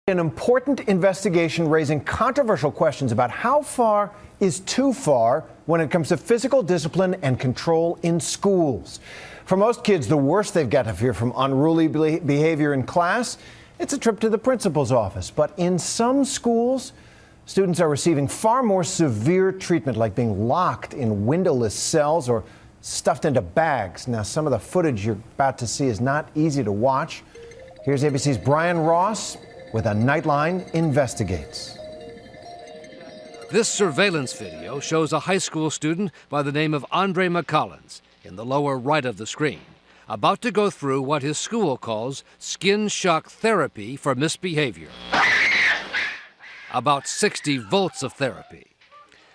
An important investigation raising controversial questions about how far is too far when it comes to physical discipline and control in schools. For most kids, the worst they've got to fear from unruly behavior in class, it's a trip to the principal's office. But in some schools, students are receiving far more severe treatment, like being locked in windowless cells or stuffed into bags. Now, some of the footage you're about to see is not easy to watch. Here's ABC's Brian Ross with a Nightline Investigates. This surveillance video shows a high school student by the name of Andre McCollins in the lower right of the screen, about to go through what his school calls skin shock therapy for misbehavior. About 60 volts of therapy.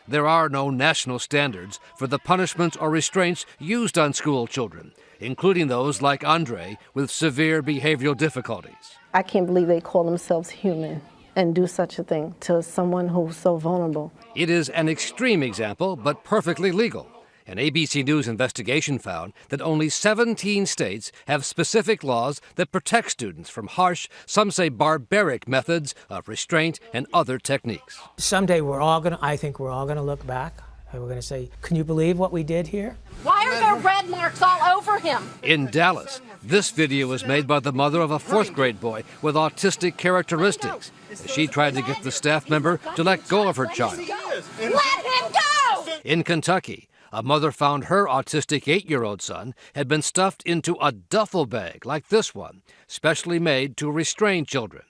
There are no national standards for the punishments or restraints used on school children, including those like Andre with severe behavioral difficulties. I can't believe they call themselves human and do such a thing to someone who's so vulnerable. It is an extreme example, but perfectly legal. An ABC News investigation found that only 17 states have specific laws that protect students from harsh, some say barbaric methods of restraint and other techniques. Someday I think we're all gonna look back and we're gonna say, can you believe what we did here? Why are there red marks all over him? In Dallas, this video was made by the mother of a 4th grade boy with autistic characteristics. She tried to get the staff member to let go of her child. Let him go! In Kentucky, a mother found her autistic 8-year-old son had been stuffed into a duffel bag like this one, specially made to restrain children.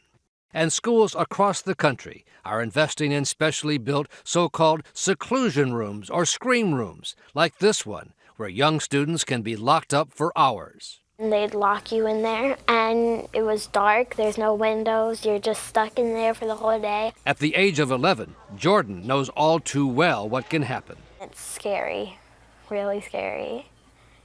And schools across the country are investing in specially built so-called seclusion rooms or scream rooms, like this one, where young students can be locked up for hours. They'd lock you in there, and it was dark, there's no windows, you're just stuck in there for the whole day. At the age of 11, Jordan knows all too well what can happen. It's scary, really scary.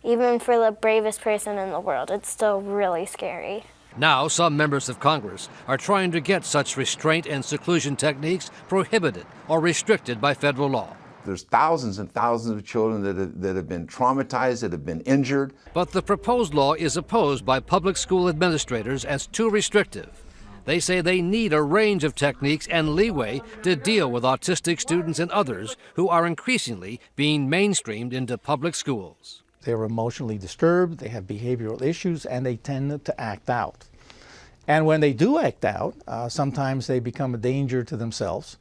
Even for the bravest person in the world, it's still really scary. Now, some members of Congress are trying to get such restraint and seclusion techniques prohibited or restricted by federal law. There's thousands and thousands of children that have been traumatized, that have been injured. But the proposed law is opposed by public school administrators as too restrictive. They say they need a range of techniques and leeway to deal with autistic students and others who are increasingly being mainstreamed into public schools. They're emotionally disturbed, they have behavioral issues, and they tend to act out. And when they do act out, sometimes they become a danger to themselves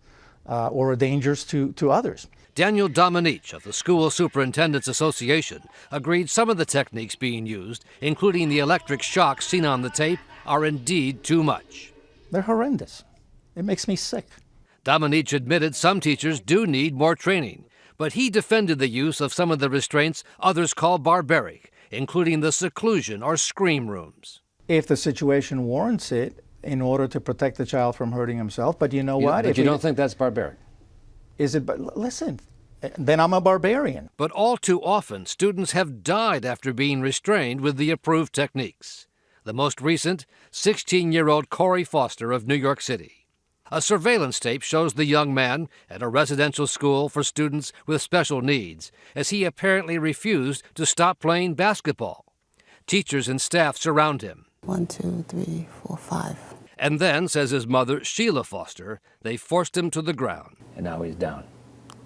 or a danger to others. Daniel Dominique of the School Superintendents Association agreed some of the techniques being used, including the electric shock seen on the tape, are indeed too much. They're horrendous. It makes me sick. Dominique admitted some teachers do need more training, but he defended the use of some of the restraints others call barbaric, including the seclusion or scream rooms. If the situation warrants it, in order to protect the child from hurting himself, but you know what? But you don't think that's barbaric? Is it? Listen, then I'm a barbarian. But all too often, students have died after being restrained with the approved techniques. The most recent, 16-year-old Corey Foster of New York City. A surveillance tape shows the young man at a residential school for students with special needs, as he apparently refused to stop playing basketball. Teachers and staff surround him. 1, 2, 3, 4, 5. And then, says his mother, Sheila Foster, they forced him to the ground. And now he's down.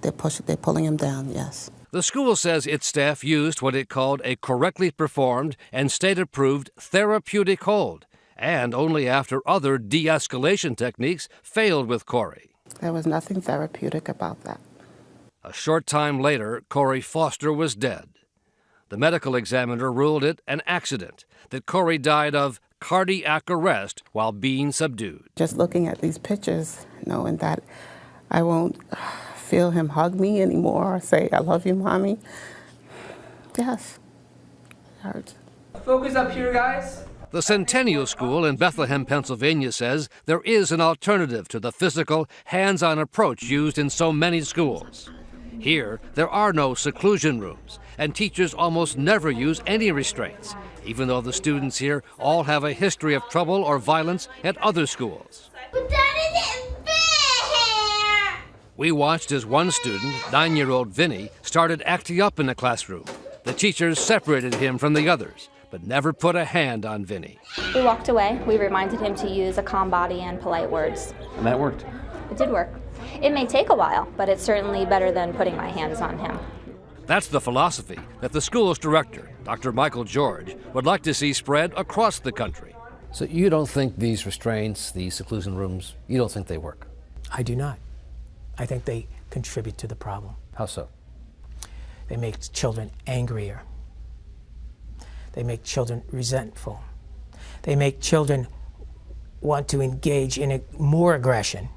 They're pulling him down, yes. The school says its staff used what it called a correctly performed and state-approved therapeutic hold, and only after other de-escalation techniques failed with Corey. There was nothing therapeutic about that. A short time later, Corey Foster was dead. The medical examiner ruled it an accident, that Corey died of cardiac arrest while being subdued. Just looking at these pictures, knowing that I won't feel him hug me anymore or say, I love you, Mommy. Yes, it hurts. Focus up here, guys. The Centennial School in Bethlehem, Pennsylvania says there is an alternative to the physical, hands-on approach used in so many schools. Here, there are no seclusion rooms, and teachers almost never use any restraints, even though the students here all have a history of trouble or violence at other schools. But that isn't fair! We watched as one student, 9-year-old Vinny, started acting up in the classroom. The teachers separated him from the others, but never put a hand on Vinny. We walked away. We reminded him to use a calm body and polite words. And that worked. It did work. It may take a while, but it's certainly better than putting my hands on him. That's the philosophy that the school's director, Dr. Michael George, would like to see spread across the country. So you don't think these restraints, these seclusion rooms, you don't think they work? I do not. I think they contribute to the problem. How so? They make children angrier. They make children resentful. They make children want to engage in more aggression,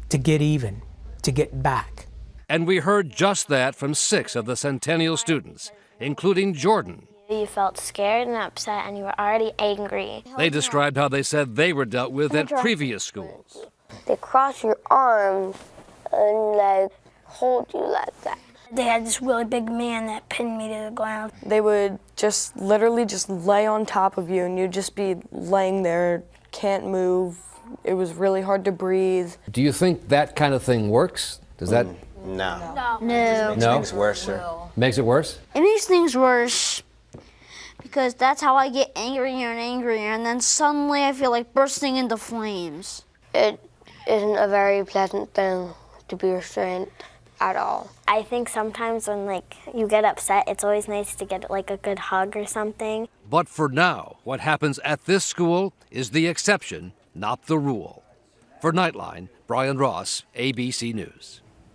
to get even, to get back. And we heard just that from 6 of the Centennial students, including Jordan. You felt scared and upset and you were already angry. They described how they said they were dealt with at previous schools. They cross your arms and like hold you like that. They had this really big man that pinned me to the ground. They would just literally just lay on top of you and you'd just be laying there, can't move. It was really hard to breathe. Do you think that kind of thing works? Does that? No. No. It makes things worse, sir. Makes it worse? It makes things worse because that's how I get angrier and angrier, and then suddenly I feel like bursting into flames. It isn't a very pleasant thing to be restrained at all. I think sometimes when you get upset, it's always nice to get a good hug or something. But for now, what happens at this school is the exception, not the rule. For Nightline, Brian Ross, ABC News.